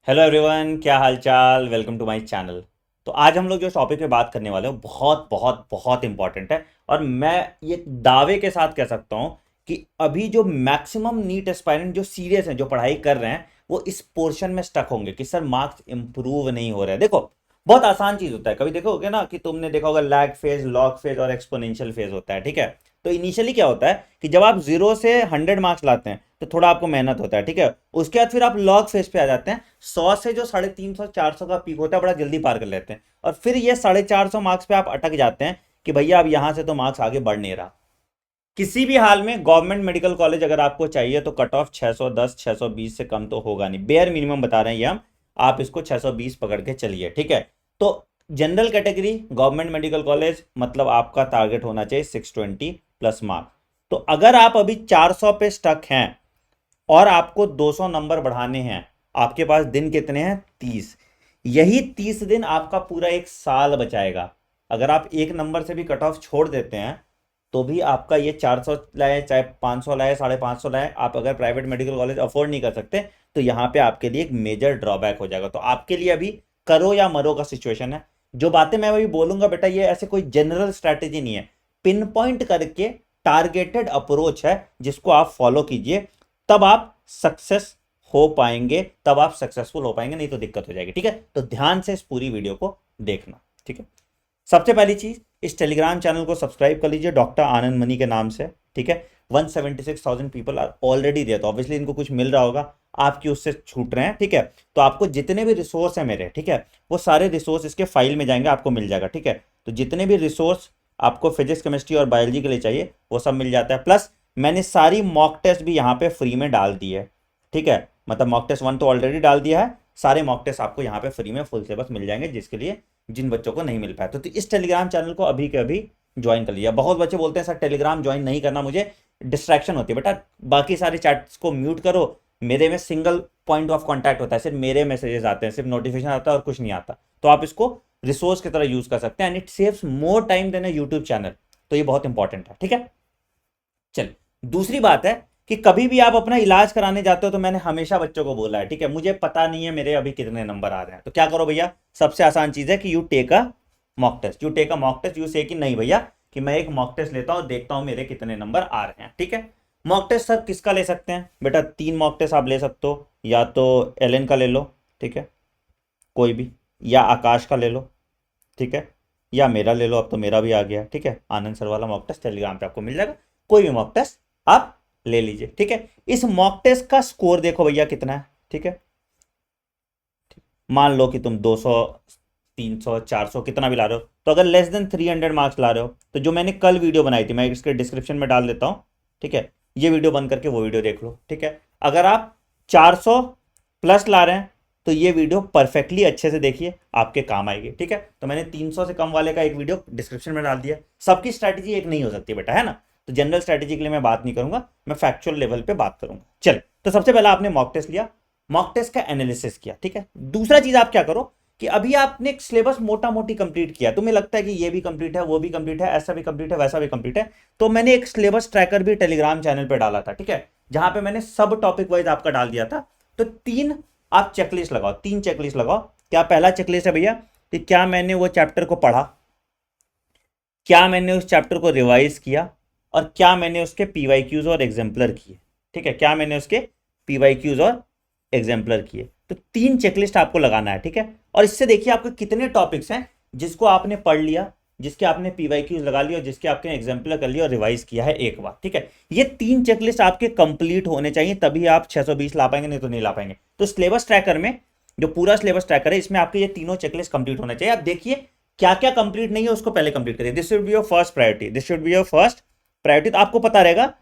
Hello everyone, क्या हाल चाल। Welcome to my channel. तो आज हम लोग जो टॉपिक पे बात करने वाले हैं बहुत बहुत बहुत इंपॉर्टेंट है। और मैं ये दावे के साथ कह सकता हूं कि अभी जो मैक्सिमम नीट एस्पायरेंट जो सीरियस हैं, जो पढ़ाई कर रहे हैं, वो इस पोर्शन में स्टक होंगे कि सर मार्क्स इंप्रूव नहीं हो रहे हैं। देखो, बहुत आसान चीज होता है। कभी देखोगे ना कि तुमने देखा होगा लैग फेज, लॉग फेज और एक्सपोनेंशियल फेज होता है। ठीक है। तो इनिशियली क्या होता है कि जब आप 0 से 100 मार्क्स लाते हैं तो थोड़ा आपको मेहनत होता है। ठीक है। उसके बाद फिर आप लॉग फेज पे आ जाते हैं। 100 से जो 350 400 का पीक होता है, बड़ा जल्दी पार कर लेते हैं। और फिर ये 450 मार्क्स पे आप अटक जाते हैं कि भैया अब यहां से तो मार्क्स आगे बढ़ नहीं रहा। किसी भी हाल में गवर्नमेंट मेडिकल कॉलेज अगर आपको चाहिए तो कट ऑफ 610 620 से कम तो होगा नहीं। बेयर मिनिमम बता रहे हैं ये हम। आप इसको 620 पकड़ के चलिए। ठीक है। तो general category government medical college मतलब आपका टारगेट होना चाहिए 620 प्लस मार्क। तो अगर आप अभी 400 पे स्टक हैं और आपको 200 नंबर बढ़ाने हैं, आपके पास दिन कितने हैं? 30। यही 30 दिन आपका पूरा एक साल बचाएगा। अगर आप एक नंबर से भी कट ऑफ छोड़ देते हैं तो भी आपका ये 400 लाए चाहे 500 लाए 550 लाए, आप अगर प्राइवेट मेडिकल कॉलेज अफोर्ड नहीं कर सकते तो यहाँ पे आपके लिए एक मेजर ड्रॉबैक हो जाएगा। तो आपके लिए अभी करो या मरो का सिचुएशन है। जो बातें मैं अभी बोलूंगा बेटा, ये ऐसे कोई जनरल स्ट्रैटेजी नहीं है। पिन पॉइंट करके टारगेटेड अप्रोच है जिसको आप फॉलो कीजिए। तब आप सक्सेस हो पाएंगे, तब आप सक्सेसफुल हो पाएंगे, नहीं तो दिक्कत हो जाएगी। ठीक है। तो ध्यान से इस पूरी वीडियो को देखना। ठीक है। सबसे पहली चीज, इस टेलीग्राम चैनल को सब्सक्राइब कर लीजिए डॉक्टर आनंद मनी के नाम से। ठीक है। 176,000 पीपल आर ऑलरेडी देयर, तो ऑब्वियसली इनको कुछ मिल रहा होगा, आपकी उससे छूट रहे हैं। ठीक है। तो आपको जितने भी रिसोर्स है मेरे, ठीक है, वो सारे रिसोर्स इसके फाइल में जाएंगे, आपको मिल जाएगा। ठीक है। तो जितने भी रिसोर्स आपको फिजिक्स केमिस्ट्री और बायोलॉजी के लिए चाहिए वो सब मिल जाता है। प्लस मैंने सारी मॉक टेस्ट भी यहाँ पे फ्री में डाल दी है। ठीक है। मतलब मॉक टेस्ट 1 तो ऑलरेडी डाल दिया है, सारे मॉक टेस्ट आपको यहाँ पे फ्री में फुल सिलेबस मिल जाएंगे, जिसके लिए जिन बच्चों को नहीं मिल पाया तो इस टेलीग्राम चैनल को अभी के अभी ज्वाइन कर लिया। बहुत बच्चे बोलते हैं सर टेलीग्राम ज्वाइन नहीं करना, मुझे डिस्ट्रैक्शन होती है। बेटा बाकी सारे चैट्स को म्यूट करो, मेरे में सिंगल पॉइंट ऑफ कांटेक्ट होता है, सिर्फ मेरे मैसेजेस आते हैं, सिर्फ नोटिफिकेशन आता है और कुछ नहीं आता। तो आप इसको रिसोर्स की तरह यूज कर सकते हैं and it saves more time than a YouTube channel. तो ये बहुत इंपॉर्टेंट है। ठीक है। चलिए, दूसरी बात है कि कभी भी आप अपना इलाज कराने जाते हो तो मैंने हमेशा बच्चों को बोला है, ठीक है, मुझे पता नहीं है मेरे अभी कितने नंबर आ रहे हैं, तो क्या करो भैया, सबसे आसान चीज है कि you take a mock test. You take a mock test, you say कि नहीं भैया कि मैं एक मॉक टेस्ट लेता हूं, देखता हूं मेरे कितने नंबर आ रहे हैं। ठीक है। मॉक टेस्ट सर किसका ले सकते हैं? बेटा 3 मॉक टेस्ट आप ले सकते हो। या तो एलन का ले लो, ठीक है, कोई भी, या आकाश का ले लो, ठीक है, या मेरा ले लो, अब तो मेरा भी आ गया। ठीक है। आनंद सर वाला मॉक टेस्ट टेलीग्राम पे आपको मिल जाएगा। कोई भी मॉक टेस्ट आप ले लीजिए। ठीक है। इस मॉक टेस्ट का स्कोर देखो भैया कितना है। ठीक है। मान लो कि तुम 200 300 400 कितना भी ला रहे हो, तो अगर लेस देन 300 मार्क्स ला रहे हो तो जो मैंने कल वीडियो बनाई थी मैं इसके डिस्क्रिप्शन में डाल देता हूं। ठीक है। ये वीडियो बंद करके वो वीडियो देख लो। ठीक है। अगर आप 400 प्लस ला रहे हैं तो ये वीडियो परफेक्टली अच्छे से देखिए, आपके काम आएगी। ठीक है। तो मैंने 300 से कम वाले का एक वीडियो डिस्क्रिप्शन में डाल दिया। सबकी स्ट्रैटेजी एक नहीं हो सकती बेटा, है ना। तो जनरल स्ट्रैटेजी के लिए मैं बात नहीं करूंगा, मैं फैक्चुअल लेवल पे बात करूंगा। चल, तो सबसे पहला आपने मॉक टेस्ट लिया, मॉक टेस्ट का एनालिसिस किया। ठीक है। दूसरा चीज आप क्या करो कि अभी आपने सिलेबस मोटा मोटी कंप्लीट किया, तुम्हें लगता है कि ये भी कंप्लीट है, वो भी कंप्लीट है, ऐसा भी कंप्लीट है, वैसा भी कंप्लीट है, तो मैंने एक सिलेबस ट्रैकर भी टेलीग्राम चैनल पे डाला था। ठीक है। जहां पे मैंने सब टॉपिक वाइज आपका डाल दिया था। तो तीन आप चेकलिस्ट लगाओ, 3 चेकलिस्ट लगाओ। क्या पहला चेकलिस्ट है भैया कि क्या मैंने वो चैप्टर को पढ़ा, क्या मैंने उस चैप्टर को रिवाइज किया, और क्या मैंने उसके पीवाईक्यूज और एग्जाम्पलर किए। ठीक है। क्या मैंने उसके पीवाईक्यूज और एग्जाम्पलर किए। तो 3 चेकलिस्ट आपको लगाना है। ठीक है। और इससे देखिए आपके कितने टॉपिक्स हैं जिसको आपने पढ़ लिया, जिसके आपने पीवाईक्यूज लगा लिया और जिसके आपने एग्जाम्पलर कर लिया और रिवाइज किया है एक बार। ठीक है। ये 3 चेकलिस्ट आपके कंप्लीट होने चाहिए, तभी आप 620 ला पाएंगे, नहीं तो नहीं ला पाएंगे। तो सिलेबस ट्रैकर में जो पूरा सिलेबस ट्रैकर है इसमें आपके ये तीनों चेकलिस्ट कंप्लीट होना चाहिए। आप देखिए क्या क्या कंप्लीट नहीं है उसको पहले कंप्लीट करिए। This should be your first priority, this should be your first priority. तो आपको पता रहेगा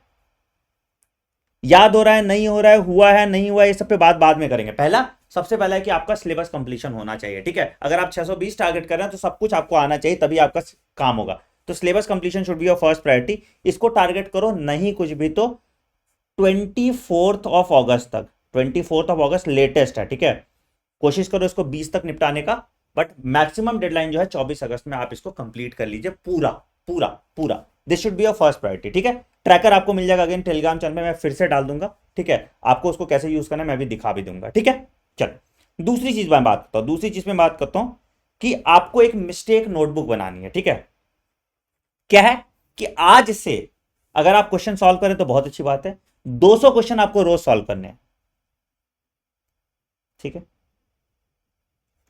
याद हो रहा है नहीं हो रहा है, हुआ है नहीं हुआ है, ये सब पे बात बाद में करेंगे। पहला सबसे पहला है कि आपका सिलेबस कंप्लीशन होना चाहिए। ठीक है। अगर आप 620 टारगेट कर रहे हैं तो सब कुछ आपको आना चाहिए, तभी आपका काम होगा। तो syllabus completion should be your first priority. इसको टारगेट करो, नहीं कुछ भी तो 24 ऑफ अगस्त तक, 24 ऑफ अगस्त लेटेस्ट है। ठीक है। कोशिश करो इसको 20 तक निपटाने का, बट मैक्सिमम डेडलाइन जो है 24 अगस्त में आप इसको कंप्लीट कर लीजिए पूरा पूरा पूरा। This should be your first priority. ठीक है। ट्रैकर आपको मिल जाएगा अगेन टेलीग्राम चैनल में, मैं फिर से डाल दूंगा। ठीक है। आपको उसको कैसे यूज करना है मैं भी दिखा भी दूंगा। ठीक है। चलो, दूसरी चीज मैं बात करता हूं, दूसरी चीज में बात करता हूं कि आपको एक मिस्टेक नोटबुक बनानी है, ठीक है। क्या है कि आज से अगर आप क्वेश्चन सॉल्व करें तो बहुत अच्छी बात है, 200 क्वेश्चन आपको रोज सॉल्व करने हैं, ठीक है।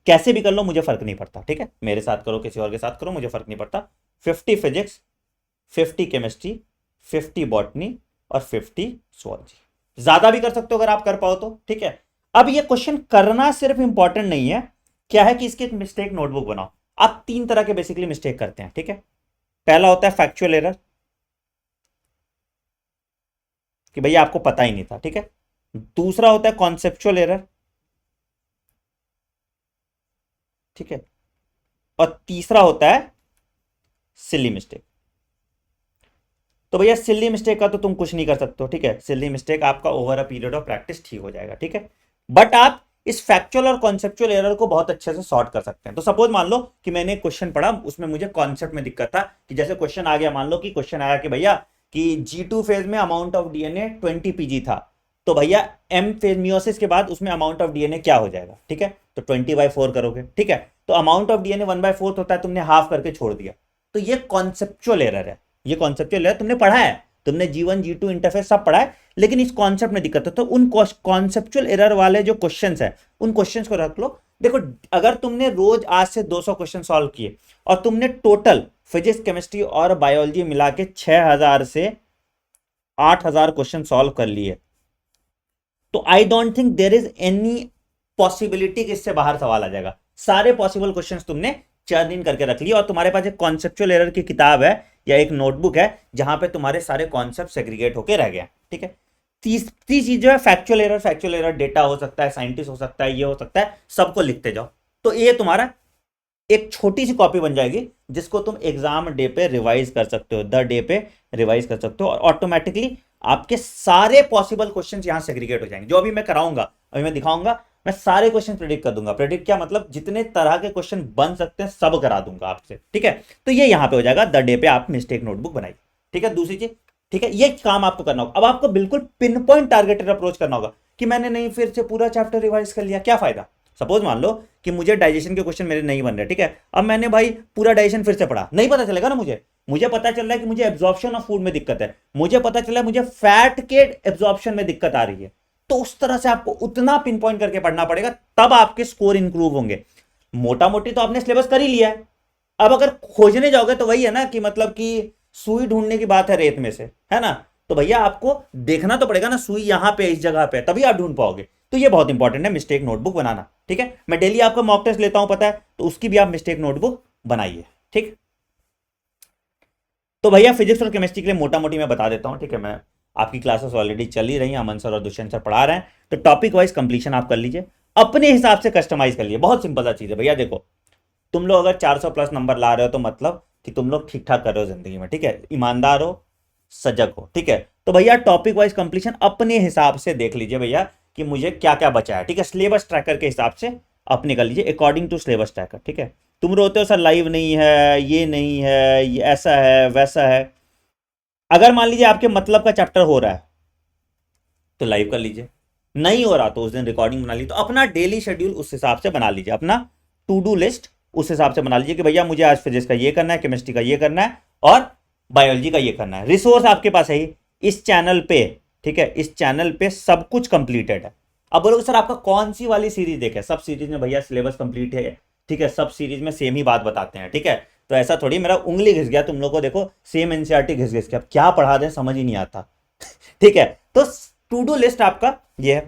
कैसे भी कर लो मुझे फर्क नहीं पड़ता, ठीक है, मेरे साथ करो किसी और के साथ करो मुझे फर्क नहीं पड़ता। 50 फिजिक्स, 50 केमिस्ट्री, 50 बॉटनी और 50 zoology। ज्यादा भी कर सकते हो अगर आप कर पाओ तो, ठीक है। अब ये क्वेश्चन करना सिर्फ इंपॉर्टेंट नहीं है, क्या है कि इसकी एक मिस्टेक नोटबुक बनाओ। आप 3 तरह के बेसिकली मिस्टेक करते हैं, ठीक है। पहला होता है फैक्चुअल एरर, कि भैया आपको पता ही नहीं था, ठीक है। दूसरा होता है कॉन्सेप्चुअल एरर, ठीक है। और तीसरा होता है सिली मिस्टेक। तो भैया सिली मिस्टेक का तो तुम कुछ नहीं कर सकते हो, ठीक है। सिली मिस्टेक आपका over a period of practice ठीक हो जाएगा, ठीक है। बट आप इस फैक्चुअल और कॉन्सेप्चुअल एरर को बहुत अच्छे से सॉर्ट कर सकते हैं। तो सपोज मान लो कि मैंने एक क्वेश्चन पढ़ा, उसमें मुझे कॉन्सेप्ट में दिक्कत था कि जैसे क्वेश्चन आ गया, मान लो कि क्वेश्चन आया कि भैया कि G2 फेज में अमाउंट ऑफ डीएनए 20 पीजी था, तो भैया एम फेज मियोसिस के बाद उसमें अमाउंट ऑफ डीएनए क्या हो जाएगा, ठीक है। तो 20/4 करोगे, ठीक है। तो अमाउंट ऑफ डीएनए 1/4 होता है, तुमने हाफ करके छोड़ दिया, तो ये कॉन्सेप्चुअल एरर है। ये कॉन्सेप्चुअल एरर तुमने पढ़ा है, तुमने G1 G2 इंटरफेस सब पढ़ा है, लेकिन इस कॉन्सेप्ट में दिक्कत है। तो उन कॉन्सेप्चुअल एरर वाले जो क्वेश्चंस है उन क्वेश्चंस को रख लो। देखो अगर तुमने रोज आज से 200 क्वेश्चन सॉल्व किए और तुमने टोटल फिजिक्स केमिस्ट्री और बायोलॉजी मिला के 6000 से 8000 क्वेश्चन सॉल्व कर लिए, तो I don't think there is any possibility कि इससे बाहर सवाल आ जाएगा। सारे पॉसिबल क्वेश्चंस तुमने चर्न इन करके रख लिए और तुम्हारे पास एक कॉन्सेप्चुअल एरर की किताब है या एक नोटबुक है जहां पे तुम्हारे सारे कॉन्सेप्ट सेग्रीगेट होके रह गए, ठीक है। तीसरी चीज जो है factual error. Factual error data हो सकता है, साइंटिस्ट हो सकता है, ये हो सकता है, सबको लिखते जाओ। तो ये तुम्हारा एक छोटी सी कॉपी बन जाएगी जिसको तुम एग्जाम डे पे रिवाइज कर सकते हो, द डे पे रिवाइज कर सकते हो, और ऑटोमेटिकली आपके सारे पॉसिबल क्वेश्चंस यहां सेग्रीगेट हो जाएंगे। जो अभी मैं कराऊंगा, अभी मैं दिखाऊंगा, मैं सारे क्वेश्चन प्रेडिक्ट कर दूंगा। प्रेडिक्ट क्या मतलब, जितने तरह के क्वेश्चन बन सकते हैं सब करा दूंगा आपसे, ठीक है। तो ये यहां पे हो जाएगा, द डे पे आप मिस्टेक नोटबुक बनाइए, ठीक है। दूसरी चीज, ठीक है, ये काम आपको करना होगा। अब आपको बिल्कुल पिन पॉइंट टारगेटेड अप्रोच करना होगा कि मैंने नहीं फिर से पूरा चैप्टर रिवाइज कर लिया, क्या फायदा। सपोज मान लो कि मुझे डाइजेशन के क्वेश्चन मेरे नहीं बन रहे, ठीक है। अब मैंने भाई पूरा डाइजेशन फिर से पढ़ा, नहीं पता चलेगा ना मुझे। मुझे पता चल रहा है कि मुझे एब्जॉर्प्शन ऑफ फूड में दिक्कत है, मुझे पता चला है मुझे फैट के एब्जॉर्प्शन में दिक्कत आ रही है। तो उस तरह से आपको उतना पिन पॉइंट करके पढ़ना पड़ेगा, तब आपके स्कोर इंप्रूव होंगे। मोटा मोटी तो आपने सिलेबस कर ही लिया है, अब अगर खोजने जाओगे तो वही है ना कि मतलब कि सुई ढूंढने की बात है रेत में से, है ना। तो भैया आपको देखना तो पड़ेगा ना सुई यहां पे इस जगह पे, तभी आप ढूंढ पाओगे। तो ये बहुत इंपॉर्टेंट है मिस्टेक नोटबुक बनाना, ठीक है। मैं डेली आपका मॉक टेस्ट लेता हूं पता है, तो उसकी भी आप मिस्टेक नोटबुक बनाइए, ठीक। तो भैया फिजिक्स और केमिस्ट्री के लिए मोटा मोटी मैं बता देता हूं, ठीक है। मैं आपकी क्लासेस ऑलरेडी चल ही रही हैं, अमन सर और दुष्यंत सर पढ़ा रहे हैं, तो टॉपिक वाइज कंप्लीशन आप कर लीजिए, अपने हिसाब से कस्टमाइज कर लीजिए। बहुत सिंपल सा चीज है भैया। देखो तुम लोग अगर 400 प्लस नंबर ला रहे हो तो मतलब कि तुम लोग ठीक ठाक कर रहे हो जिंदगी में, ठीक है, ईमानदार हो, सजग हो, ठीक है। तो भैया टॉपिक वाइज कंप्लीशन अपने हिसाब से देख लीजिए भैया कि मुझे क्या क्या बचा है, ठीक है। सिलेबस ट्रैकर के हिसाब से अपने कर लीजिए अकॉर्डिंग टू सिलेबस ट्रैकर, ठीक है। तुम रोते हो सर लाइव नहीं है, ये नहीं है, ये ऐसा है वैसा है। अगर मान लीजिए आपके मतलब का चैप्टर हो रहा है तो लाइव कर लीजिए, नहीं हो रहा तो उस दिन रिकॉर्डिंग बना लीजिए। तो अपना डेली शेड्यूल उस हिसाब से बना लीजिए, अपना टू डू लिस्ट उस हिसाब से बना लीजिए कि भैया मुझे आज फिजिक्स का ये करना है, केमिस्ट्री का ये करना है और बायोलॉजी का ये करना है। रिसोर्स आपके पास है ही इस चैनल पे, ठीक है, इस चैनल पे सब कुछ कंप्लीटेड है। अब बोलोगे सर आपका कौन सी वाली सीरीज देखे, सब सीरीज में भैया सिलेबस कंप्लीट है, ठीक है, सब सीरीज में सेम ही बात बताते हैं, ठीक है। तो ऐसा थोड़ी मेरा उंगली घिस गया तुम लोग को, देखो सेम एनसीईआरटी घिस घिस के अब क्या पढ़ा दें समझ ही नहीं आता ठीक है। तो टू डू लिस्ट आपका ये है,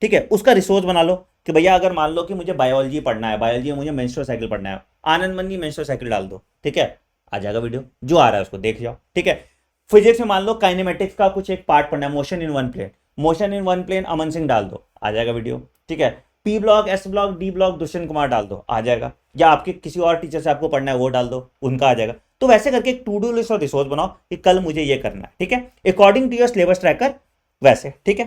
ठीक है। उसका रिसोर्स बना लो कि भैया अगर मान लो कि मुझे बायोलॉजी पढ़ना है, बायोलॉजी में मुझे मेंस्ट्रुअल साइकिल पढ़ना है, आनंद मनी मेंस्ट्रुअल साइकिल डाल दो, ठीक है, आ जाएगा वीडियो, जो आ रहा है उसको देख जाओ, ठीक है। फिजिक्स में मान लो काइनेमेटिक्स का कुछ एक पार्ट पढ़ना है, motion in one plane, motion in one plane Aman Singh डाल दो, आ जाएगा वीडियो, ठीक है। P block, S block, D block Dushyant Kumar डाल दो, आ जाएगा। या आपके किसी और टीचर से आपको पढ़ना है वो डाल दो, उनका आ जाएगा। तो वैसे करके एक टू डू लिस्ट और रिसोर्स बनाओ कि कल मुझे ये करना है, ठीक है, according to your syllabus tracker वैसे, ठीक है।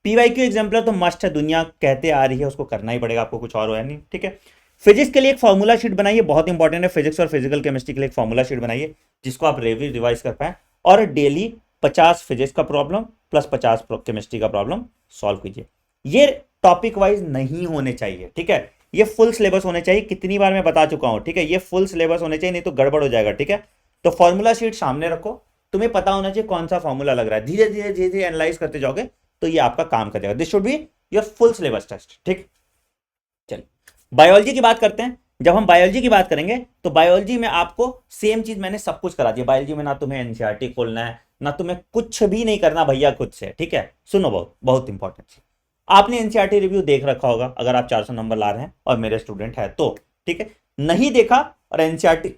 पीवाईक्यू एग्जाम्पलर तो मस्ट है, दुनिया कहते आ रही है, उसको करना ही पड़ेगा आपको, कुछ और है नहीं, ठीक है। फिजिक्स के लिए एक फॉर्मूला शीट बनाइए, बहुत इंपॉर्टेंट है। फिजिक्स और फिजिकल केमिस्ट्री के लिए एक फॉर्मूला शीट बनाइए जिसको आप रिवाइज कर पाए, और डेली 50 फिजिक्स का प्रॉब्लम प्लस 50 केमिस्ट्री का प्रॉब्लम सॉल्व कीजिए। ये टॉपिक वाइज नहीं होने चाहिए, ठीक है। ये फुल सिलेबस होने चाहिए, कितनी बार मैं बता चुका हूं, ठीक है। ये फुल सिलेबस होने चाहिए, नहीं तो गड़बड़ हो जाएगा, ठीक है। तो फॉर्मूला शीट सामने रखो, तुम्हें पता होना चाहिए कौन सा फॉर्मूला लग रहा है, धीरे धीरे धीरे धीरे एनालाइज करते जाओगे तो ये आपका काम करेगा। This should be your full syllabus test, ठीक। चलिए बायोलॉजी की बात करते हैं। जब हम बायोलॉजी की बात करेंगे तो बायोलॉजी में आपको सेम चीज मैंने सब कुछ करा दिया। बायोलॉजी में ना तुम्हें एनसीईआरटी खोलना है, ना तुम्हें कुछ भी नहीं करना भैया खुद से, ठीक है। सुनो, बहुत बहुत इंपॉर्टेंट चीज, आपने एनसीईआरटी रिव्यू देख रखा होगा अगर आप 400 नंबर ला रहे हैं और मेरे स्टूडेंट है तो, ठीक है। नहीं देखा और एनसीईआरटी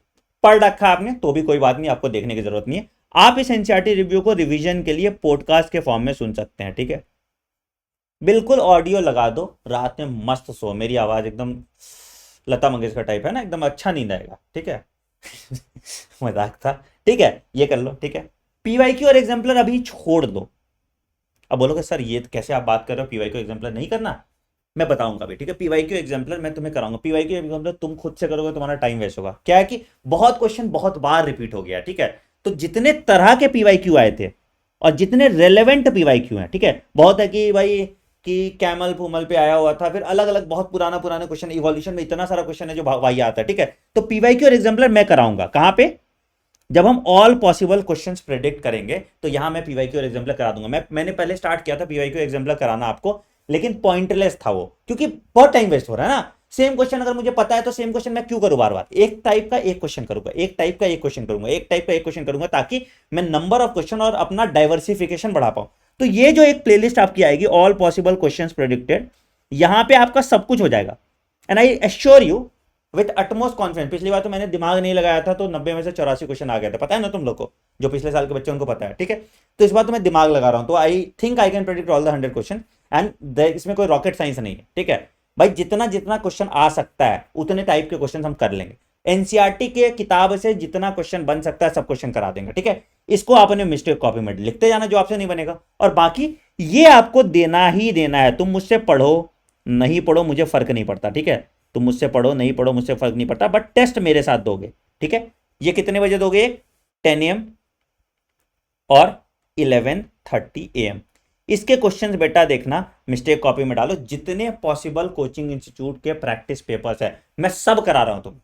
पढ़ रखा आपने तो भी कोई बात नहीं, आपको देखने की जरूरत नहीं है। आप इस एनसीईआरटी रिव्यू को रिवीजन के लिए पॉडकास्ट के फॉर्म में सुन सकते हैं, ठीक है। बिल्कुल ऑडियो लगा दो, रात में मस्त सो, मेरी आवाज एकदम लता मंगेशकर टाइप है ना, एकदम अच्छा नींद आएगा, ठीक है। मजाक था, ठीक है। ये कर लो, ठीक है। पीवाईक्यू और एग्जाम्पलर अभी छोड़ दो। अब बोलोगे सर ये कैसे आप बात कर रहे हो, पीवाईक्यू एग्जाम्पलर नहीं करना, मैं बताऊंगा अभी, ठीक है। पीवाईक्यू एग्जाम्पलर मैं तुम्हें कराऊंगा, पीवाईक्यू एग्जाम्पलर तुम खुद से करोगे तुम्हारा टाइम वेस्ट होगा। क्या है कि बहुत क्वेश्चन बहुत बार रिपीट हो गया, ठीक है। तो जितने तरह के पीवाईक्यू आए थे और जितने रेलेवेंट पीवाईक्यू हैं, ठीक है, बहुत है कि भाई कि कैमल फूमल पे आया हुआ था, फिर अलग अलग बहुत पुराना पुराने क्वेश्चन, इवोल्यूशन में इतना सारा क्वेश्चन है जो भाई आता है, ठीक है। तो पीवाईक्यू और एग्जाम्पलर मैं कराऊंगा कहां पे, जब हम ऑल पॉसिबल क्वेश्चंस प्रेडिक्ट करेंगे तो यहां मैं पीवाईक्यू और एग्जाम्पलर करा दूंगा। मैंने पहले स्टार्ट किया था पीवाईक्यू एग्जाम्पलर कराना आपको, लेकिन पॉइंटलेस था वो, क्योंकि बहुत टाइम वेस्ट हो रहा है ना। सेम क्वेश्चन अगर मुझे पता है तो सेम क्वेश्चन मैं क्यों करूं बार बार, एक टाइप का एक क्वेश्चन करूंगा, एक टाइप का एक क्वेश्चन करूंगा, एक टाइप का एक क्वेश्चन करूंगा, ताकि मैं नंबर ऑफ क्वेश्चन और अपना डाइवर्सिफिकेशन बढ़ा पाऊं। तो ये जो एक प्लेलिस्ट आपकी आएगी ऑल पॉसिबल क्वेश्चंस प्रेडिक्टेड, यहां पे आपका सब कुछ हो जाएगा। And I assure you with utmost confidence, पिछली बार तो मैंने दिमाग नहीं लगाया था तो 90 में से 84 क्वेश्चन आ गए थे, पता है ना तुम लोग को, जो पिछले साल के बच्चे उनको पता है, ठीक है। तो इस बार तो मैं दिमाग लगा रहा हूं, तो I think I can predict all the 100 question and इसमें कोई रॉकेट साइंस नहीं है, ठीक है भाई। जितना जितना क्वेश्चन आ सकता है उतने टाइप के क्वेश्चन हम कर लेंगे। एनसीईआरटी के किताब से जितना क्वेश्चन बन सकता है सब क्वेश्चन करा देंगे, ठीक है। इसको आपने मिस्टेक कॉपी में लिखते जाना जो आपसे नहीं बनेगा, और बाकी ये आपको देना ही देना है। तुम मुझसे पढ़ो नहीं पढ़ो मुझे फर्क नहीं पड़ता, ठीक है। तुम मुझसे पढ़ो नहीं पढ़ो मुझसे फर्क नहीं पड़ता, बट टेस्ट मेरे साथ दोगे, ठीक है। ये कितने बजे दोगे, 10 AM और 11:30 AM। इसके क्वेश्चंस बेटा देखना मिस्टेक कॉपी में डालो, जितने पॉसिबल कोचिंग इंस्टीट्यूट के प्रैक्टिस पेपर्स है मैं सब करा रहा हूं तुम,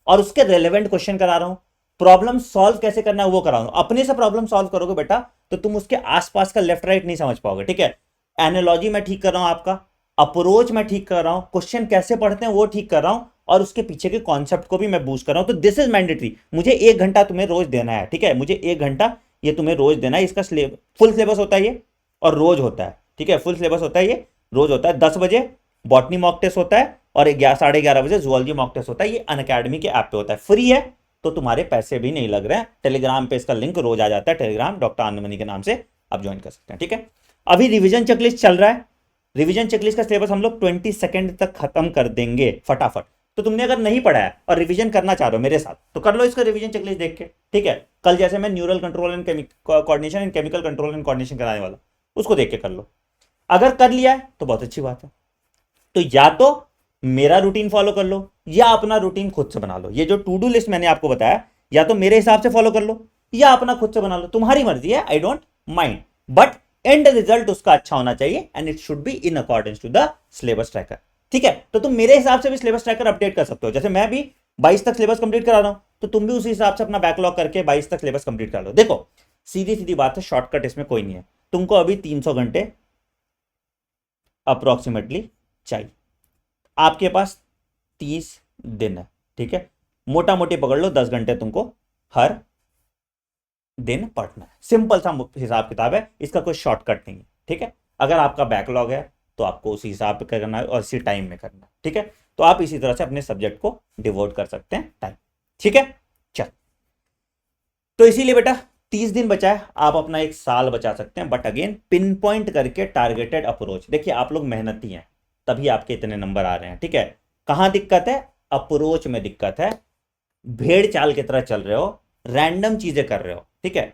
और उसके रेलेवेंट क्वेश्चन करा रहा हूं। प्रॉब्लम सॉल्व कैसे करना है वो करा रहा हूं। अपने से प्रॉब्लम सॉल्व करोगे बेटा तो तुम उसके आसपास का लेफ्ट राइट नहीं समझ पाओगे, ठीक है। एनालॉजी मैं ठीक कर रहा हूं, आपका अप्रोच मैं ठीक कर रहा हूं, क्वेश्चन कैसे पढ़ते हैं वो ठीक कर रहा हूं, और उसके पीछे के कॉन्सेप्ट को भी मैं बूस्ट कर रहा हूं। तो दिस इज मैंडेटरी, मुझे 1 घंटा तुम्हें रोज देना है, ठीक है। मुझे 1 घंटा ये तुम्हें रोज देना है। इसका फुल सिलेबस होता है ये, और रोज होता है, ठीक है। फुल सिलेबस होता है ये, रोज होता है। 10 बजे बॉटनी मॉक टेस्ट होता है और 11:30 बजे जूलॉजी मॉक टेस्ट होता है। ये अनअकैडमी के ऐप पे होता है, फ्री है, तो तुम्हारे पैसे भी नहीं लग रहे हैं। टेलीग्राम पे इसका लिंक रोज आ जाता है, टेलीग्राम डॉक्टर आनंदमणि के नाम से आप ज्वाइन कर सकते हैं, ठीक है। अभी रिवीजन चेकलिस्ट चल रहा है, रिवीजन चेकलिस्ट का सिलेबस हम लोग 22 तक खत्म कर देंगे फटाफट। तो तुमने अगर नहीं पढ़ा है और रिवीजन करना चाह रहे हो मेरे साथ तो कर लो इसका रिवीजन चेकलिस्ट देख के, ठीक है। कल जैसे मैं neural control and coordination and chemical control and coordination कराने वाला, उसको देख के कर लो। अगर कर लिया है तो बहुत अच्छी बात है। तो या तो मेरा रूटीन फॉलो कर लो या अपना रूटीन खुद से बना लो। ये जो टू डू लिस्ट मैंने आपको बताया, या तो मेरे हिसाब से फॉलो कर लो या अपना खुद से बना लो, तुम्हारी मर्जी है, I don't mind, but end result उसका अच्छा होना चाहिए and it should be in accordance to the syllabus tracker, ठीक है। तो तुम मेरे हिसाब से भी सिलेबस ट्रैकर अपडेट कर सकते हो। जैसे मैं भी 22 तक सिलेबस कंप्लीट करा रहा हूं, तो तुम भी उसी हिसाब से अपना बैकलॉग करके 22 तक सिलेबस कंप्लीट कर लो। देखो सीधी सीधी बात है, शॉर्टकट इसमें कोई नहीं है। तुमको अभी 300 घंटे अप्रोक्सीमेटली चाहिए, आपके पास 30 दिन है, ठीक है। मोटा मोटी पकड़ लो 10 घंटे तुमको हर दिन पढ़ना है। सिंपल सा हिसाब किताब है, इसका कोई शॉर्टकट नहीं है, ठीक है। अगर आपका बैकलॉग है तो आपको उसी हिसाब पे करना है और इसी टाइम में करना है, ठीक है। तो आप इसी तरह से अपने सब्जेक्ट को डिवोट कर सकते हैं टाइम, ठीक है। चल, तो इसीलिए बेटा 30 दिन बचा है, आप अपना 1 साल बचा सकते हैं, बट अगेन पिन पॉइंट करके टारगेटेड अप्रोच। देखिए आप लोग मेहनती हैं तभी आपके इतने नंबर आ रहे हैं, ठीक है। कहां दिक्कत है, अप्रोच में दिक्कत है। भेड़ चाल की तरह चल रहे हो, रैंडम चीजें कर रहे हो, ठीक है।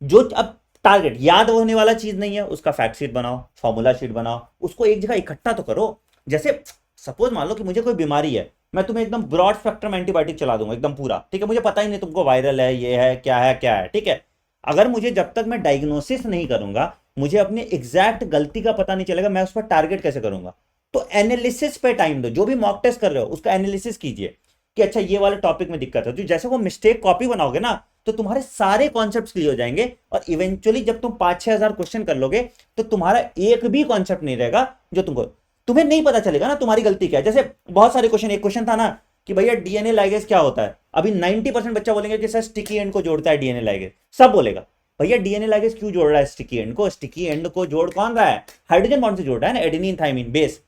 जो अब टारगेट याद होने वाला चीज नहीं है उसका फैक्ट शीट बनाओ, फॉर्मूला शीट बनाओ, उसको एक जगह इकट्ठा तो करो। जैसे सपोज मान लो कि मुझे कोई बीमारी है, मैं तुम्हें एकदम ब्रॉड स्पेक्ट्रम एंटीबायोटिक चला दूंगा एकदम पूरा, ठीक है। मुझे पता ही नहीं तुमको वायरल है, ये है क्या है क्या है, ठीक है। अगर मुझे जब तक मैं डायग्नोसिस नहीं करूंगा, मुझे अपनी एग्जैक्ट गलती का पता नहीं चलेगा, मैं उस पर टारगेट कैसे करूंगा। तो एनालिसिस पे टाइम दो। जो भी मॉक टेस्ट कर रहे हो उसका एनालिसिस कीजिए कि अच्छा ये वाले टॉपिक में दिक्कत है, तो जैसे वो मिस्टेक कॉपी बनाओगे ना तो तुम्हारे सारे कॉन्सेप्ट क्लियर हो जाएंगे, और इवेंचुअली जब तुम 5-6 हजार क्वेश्चन कर लोगे तो तुम्हारा एक भी कॉन्सेप्ट नहीं रहेगा जो तुम्हें नहीं पता चलेगा ना तुम्हारी गलती क्या है। जैसे बहुत सारे क्वेश्चन, एक क्वेश्चन था ना कि भैया डीएनए लाइगेज क्या होता है, अभी 90% बच्चा बोलेंगे कि सर स्टिकी एंड को जोड़ता है डीएनए लाइगेज, सब बोलेगा भैया डीएनए लाइगेज क्यों जोड़ रहा है स्टिकी एंड को, स्टिकी एंड को जोड़ कौन रहा है, हाइड्रोजन बॉन्ड से जोड़ रहा है ना, एडेनिन थाइमिन बेस।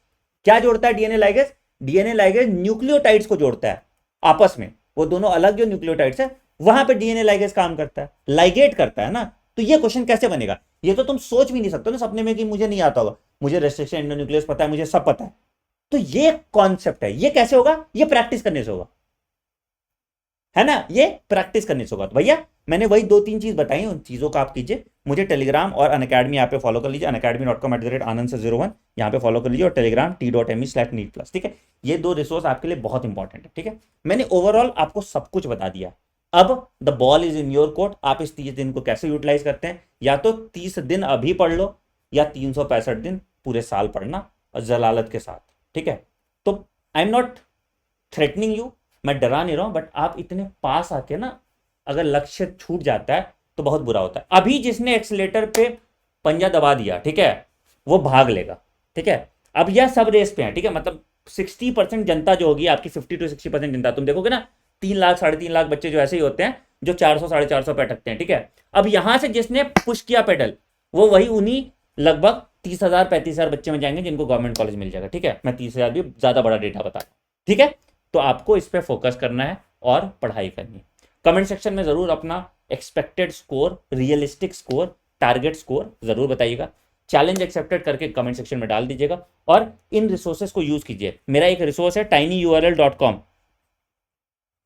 क्या जोड़ता है DNA ligase, DNA ligase nucleotides को जोड़ता है आपस में, वो दोनों अलग जो न्यूक्लियोटाइड्स है वहां पे डीएनए लाइगेज काम करता है, लाइगेट करता है ना। तो ये क्वेश्चन कैसे बनेगा, ये तो तुम सोच भी नहीं सकते ना सपने में कि मुझे नहीं आता होगा, मुझे रेस्ट्रिक्शन एंडोन्यूक्लियस पता है, मुझे सब पता है। तो ये कॉन्सेप्ट है, ये कैसे होगा, ये प्रैक्टिस करने से होगा, है ना, ये प्रैक्टिस करने से होगा। तो भैया मैंने वही 2-3 चीज बताई, उन चीजों का आप कीजिए। मुझे टेलीग्राम और अनअकैडमी यहाँ पे फॉलो कर लीजिए, unacademy.com/आनंद से 01 यहाँ पे फॉलो कर लीजिए, और टेलीग्राम t.me/neetplus, ठीक है। ये 2 रिसोर्स आपके लिए बहुत इंपॉर्टेंट है, ठीक है। मैंने ओवरऑल आपको सब कुछ बता दिया। अब the ball is in your court, आप इस 30 दिन को कैसे यूटिलाइज करते हैं, या तो 30 दिन अभी पढ़ लो, या 365 दिन पूरे साल पढ़ना, और जलालत के साथ, ठीक है। तो I am not threatening you, मैं डरा नहीं रहा हूं, बट आप इतने पास आके ना अगर लक्ष्य छूट जाता है तो बहुत बुरा होता है। अभी जिसने एक्सीलेटर पे पंजा दबा दिया, ठीक है, वो भाग लेगा, ठीक है। अब यह सब रेस पे है, ठीक है, मतलब 60% जनता जो होगी आपकी, 50-60% जनता, तुम देखोगे ना 3 लाख 3.5 लाख बच्चे जो ऐसे ही होते हैं जो 400-450 पे अटकते हैं, ठीक है। अब यहां से जिसने पुश किया पेडल, वो वही उन्हीं लगभग 30,000-35,000 बच्चे में जाएंगे जिनको गवर्नमेंट कॉलेज मिल जाएगा, ठीक है। मैं 30,000 भी ज्यादा बड़ा डेटा बता रहा हूं, ठीक है। तो आपको इस पर फोकस करना है और पढ़ाई करनी है। कमेंट सेक्शन में जरूर अपना expected score, realistic score, target score जरूर बताइएगा। चैलेंज एक्सेप्टेड करके कमेंट सेक्शन में डाल दीजिएगा, और इन रिसोर्सेज को यूज कीजिए। मेरा एक रिसोर्स है tinyurl.com,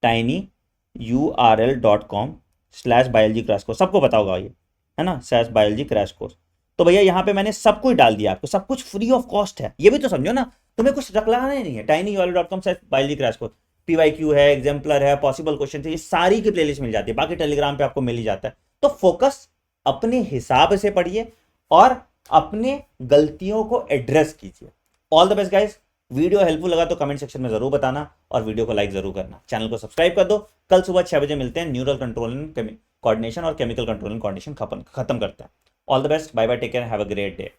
tinyurl.com/biology क्रैश कोर्स, सबको पता होगा ये, है ना, /biology क्रैश कोर्स। तो भैया यहाँ पे मैंने सब कुछ डाल दिया आपको, सब कुछ फ्री ऑफ कॉस्ट है, ये भी तो समझो ना, तुम्हें कुछ रखलाना ही नहीं है। tinyurl.com/biology क्रैश कोर्स, पीवाईक्यू है, एग्जाम्पलर है, पॉसिबल क्वेश्चन है, ये सारी की प्लेलिस्ट मिल जाती है, बाकी टेलीग्राम पे आपको मिल ही जाता है। तो फोकस अपने हिसाब से पढ़िए और अपने गलतियों को एड्रेस कीजिए। All the best guys. Video helpful लगा तो कमेंट सेक्शन में जरूर बताना, और वीडियो को लाइक जरूर करना, चैनल को सब्सक्राइब कर दो। कल सुबह 6 बजे मिलते हैं, न्यूरल कंट्रोल एंड कोऑर्डिनेशन और केमिकल कंट्रोल एंड कोऑर्डिनेशन खत्म करते हैं। All the best, bye bye, take care, have a great day.